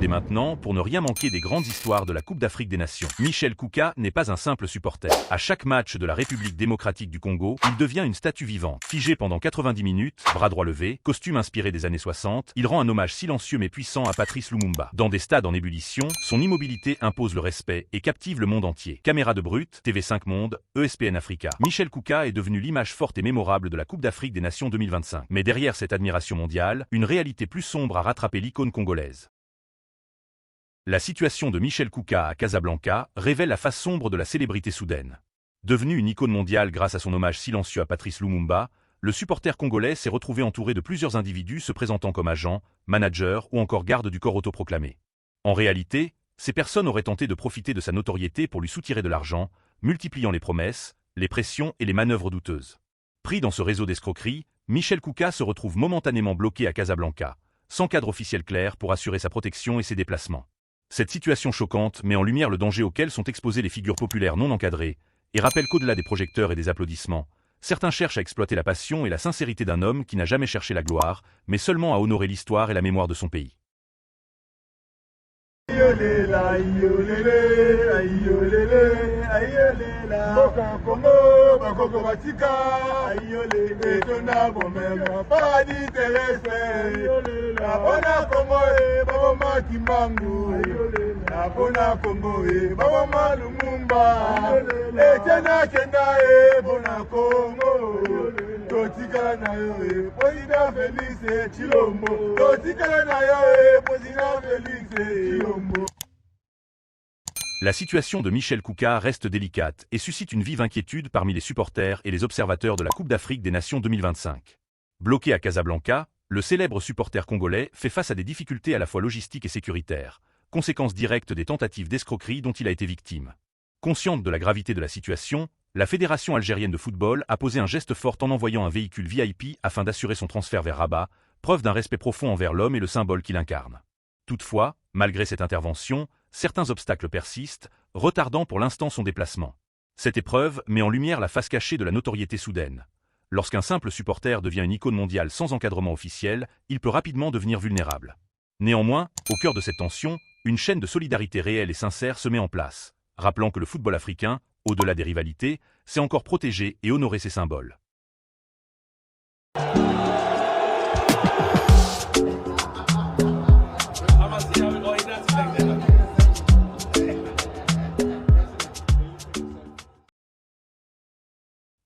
maintenant pour ne rien manquer des grandes histoires de la Coupe d'Afrique des Nations. Michel Kouka n'est pas un simple supporter. À chaque match de la République démocratique du Congo, il devient une statue vivante. Figé pendant 90 minutes, bras droit levé, costume inspiré des années 60, il rend un hommage silencieux mais puissant à Patrice Lumumba. Dans des stades en ébullition, son immobilité impose le respect et captive le monde entier. Caméra de Brut, TV5 Monde, ESPN Africa. Michel Kouka est devenu l'image forte et mémorable de la Coupe d'Afrique des Nations 2025. Mais derrière cette admiration mondiale, une réalité plus sombre a rattrapé l'icône congolaise. La situation de Michel Kouka à Casablanca révèle la face sombre de la célébrité soudaine. Devenu une icône mondiale grâce à son hommage silencieux à Patrice Lumumba, le supporter congolais s'est retrouvé entouré de plusieurs individus se présentant comme agents, managers ou encore gardes du corps autoproclamé. En réalité, ces personnes auraient tenté de profiter de sa notoriété pour lui soutirer de l'argent, multipliant les promesses, les pressions et les manœuvres douteuses. Pris dans ce réseau d'escroqueries, Michel Kouka se retrouve momentanément bloqué à Casablanca, sans cadre officiel clair pour assurer sa protection et ses déplacements. Cette situation choquante met en lumière le danger auquel sont exposées les figures populaires non encadrées et rappelle qu'au-delà des projecteurs et des applaudissements, certains cherchent à exploiter la passion et la sincérité d'un homme qui n'a jamais cherché la gloire, mais seulement à honorer l'histoire et la mémoire de son pays. La situation de Michel Kouka reste délicate et suscite une vive inquiétude parmi les supporters et les observateurs de la Coupe d'Afrique des Nations 2025. Bloqué à Casablanca, le célèbre supporter congolais fait face à des difficultés à la fois logistiques et sécuritaires, conséquence directe des tentatives d'escroquerie dont il a été victime. Consciente de la gravité de la situation, la Fédération algérienne de football a posé un geste fort en envoyant un véhicule VIP afin d'assurer son transfert vers Rabat, preuve d'un respect profond envers l'homme et le symbole qu'il incarne. Toutefois, malgré cette intervention, certains obstacles persistent, retardant pour l'instant son déplacement. Cette épreuve met en lumière la face cachée de la notoriété soudaine. Lorsqu'un simple supporter devient une icône mondiale sans encadrement officiel, il peut rapidement devenir vulnérable. Néanmoins, au cœur de cette tension, une chaîne de solidarité réelle et sincère se met en place, rappelant que le football africain, au-delà des rivalités, sait encore protéger et honorer ses symboles.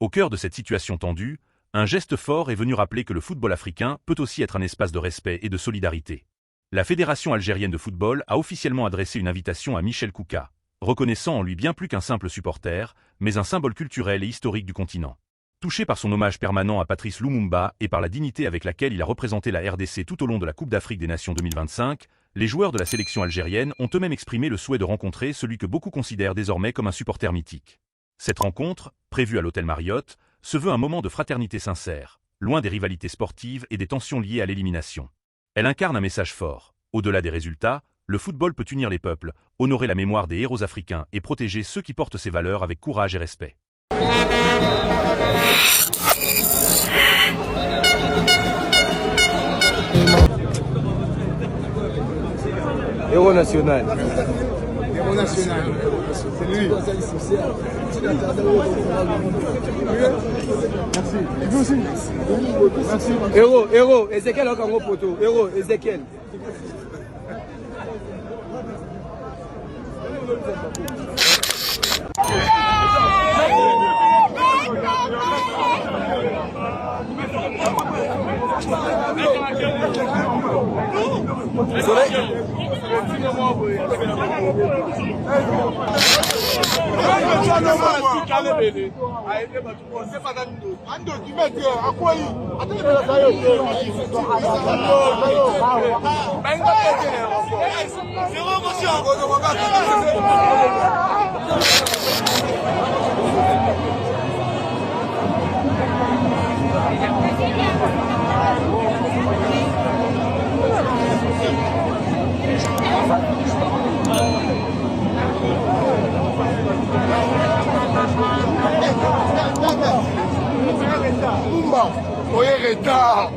Au cœur de cette situation tendue, un geste fort est venu rappeler que le football africain peut aussi être un espace de respect et de solidarité. La Fédération algérienne de football a officiellement adressé une invitation à Michel Kouka, reconnaissant en lui bien plus qu'un simple supporter, mais un symbole culturel et historique du continent. Touché par son hommage permanent à Patrice Lumumba et par la dignité avec laquelle il a représenté la RDC tout au long de la Coupe d'Afrique des Nations 2025, les joueurs de la sélection algérienne ont eux-mêmes exprimé le souhait de rencontrer celui que beaucoup considèrent désormais comme un supporter mythique. Cette rencontre, prévue à l'hôtel Marriott, se veut un moment de fraternité sincère, loin des rivalités sportives et des tensions liées à l'élimination. Elle incarne un message fort. Au-delà des résultats, le football peut unir les peuples, honorer la mémoire des héros africains et protéger ceux qui portent ces valeurs avec courage et respect. Héros national. Héros national. C'est lui. Merci. Et vous aussi. Merci. Héros, Ezekiel Okango Poto. Héros, Ezekiel. Oye, retard.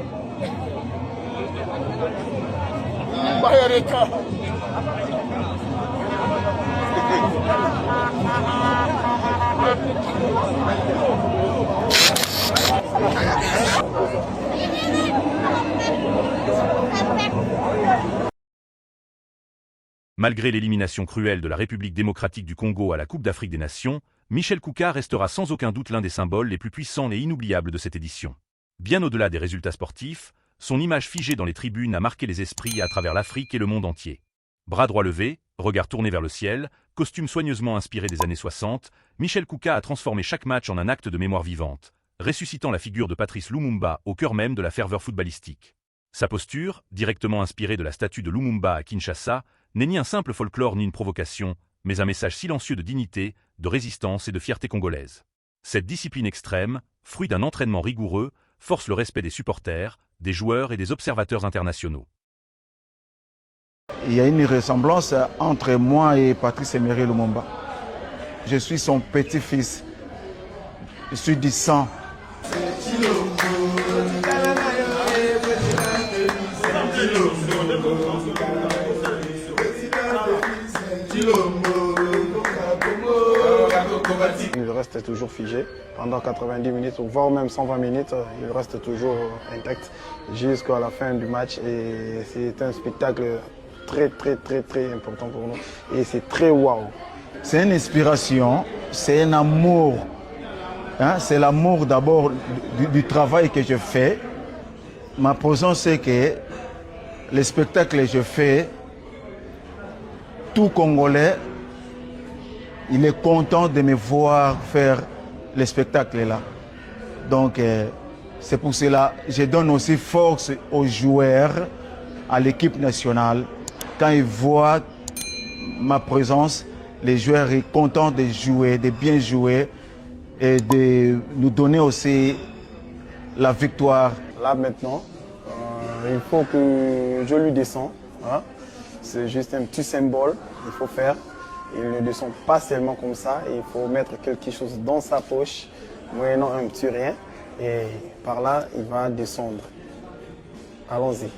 Malgré l'élimination cruelle de la République démocratique du Congo à la Coupe d'Afrique des Nations, Michel Kouka restera sans aucun doute l'un des symboles les plus puissants et inoubliables de cette édition. Bien au-delà des résultats sportifs, son image figée dans les tribunes a marqué les esprits à travers l'Afrique et le monde entier. Bras droit levé, regard tourné vers le ciel, costume soigneusement inspiré des années 60, Michel Kouka a transformé chaque match en un acte de mémoire vivante, ressuscitant la figure de Patrice Lumumba au cœur même de la ferveur footballistique. Sa posture, directement inspirée de la statue de Lumumba à Kinshasa, n'est ni un simple folklore ni une provocation, mais un message silencieux de dignité, de résistance et de fierté congolaise. Cette discipline extrême, fruit d'un entraînement rigoureux, force le respect des supporters, des joueurs et des observateurs internationaux. Il y a une ressemblance entre moi et Patrice Emery Lumumba. Je suis son petit-fils. Je suis du sang. Il reste toujours figé pendant 90 minutes, voire même 120 minutes, il reste toujours intact jusqu'à la fin du match. Et c'est un spectacle très important pour nous. Et c'est très waouh. C'est une inspiration, c'est un amour. Hein? C'est l'amour d'abord du travail que je fais. Ma position, c'est que les spectacles que je fais, tout Congolais, il est content de me voir faire les spectacles là. Donc, c'est pour cela que je donne aussi force aux joueurs, à l'équipe nationale. Quand ils voient ma présence, les joueurs sont contents de jouer, de bien jouer et de nous donner aussi la victoire. Là maintenant, il faut que je lui descende. Hein? C'est juste un petit symbole qu'il faut faire. Il ne descend pas seulement comme ça, il faut mettre quelque chose dans sa poche, moyennant un petit rien, et par là, il va descendre. Allons-y.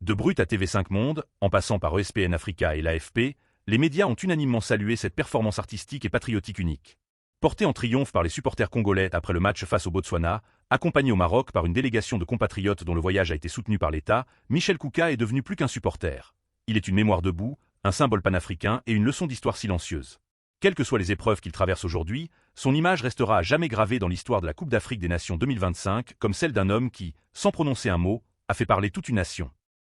De Brut à TV5 Monde, en passant par ESPN Africa et l'AFP, les médias ont unanimement salué cette performance artistique et patriotique unique. Porté en triomphe par les supporters congolais après le match face au Botswana, accompagné au Maroc par une délégation de compatriotes dont le voyage a été soutenu par l'État, Michel Kouka est devenu plus qu'un supporter. Il est une mémoire debout, un symbole panafricain et une leçon d'histoire silencieuse. Quelles que soient les épreuves qu'il traverse aujourd'hui, son image restera à jamais gravée dans l'histoire de la Coupe d'Afrique des Nations 2025 comme celle d'un homme qui, sans prononcer un mot, a fait parler toute une nation.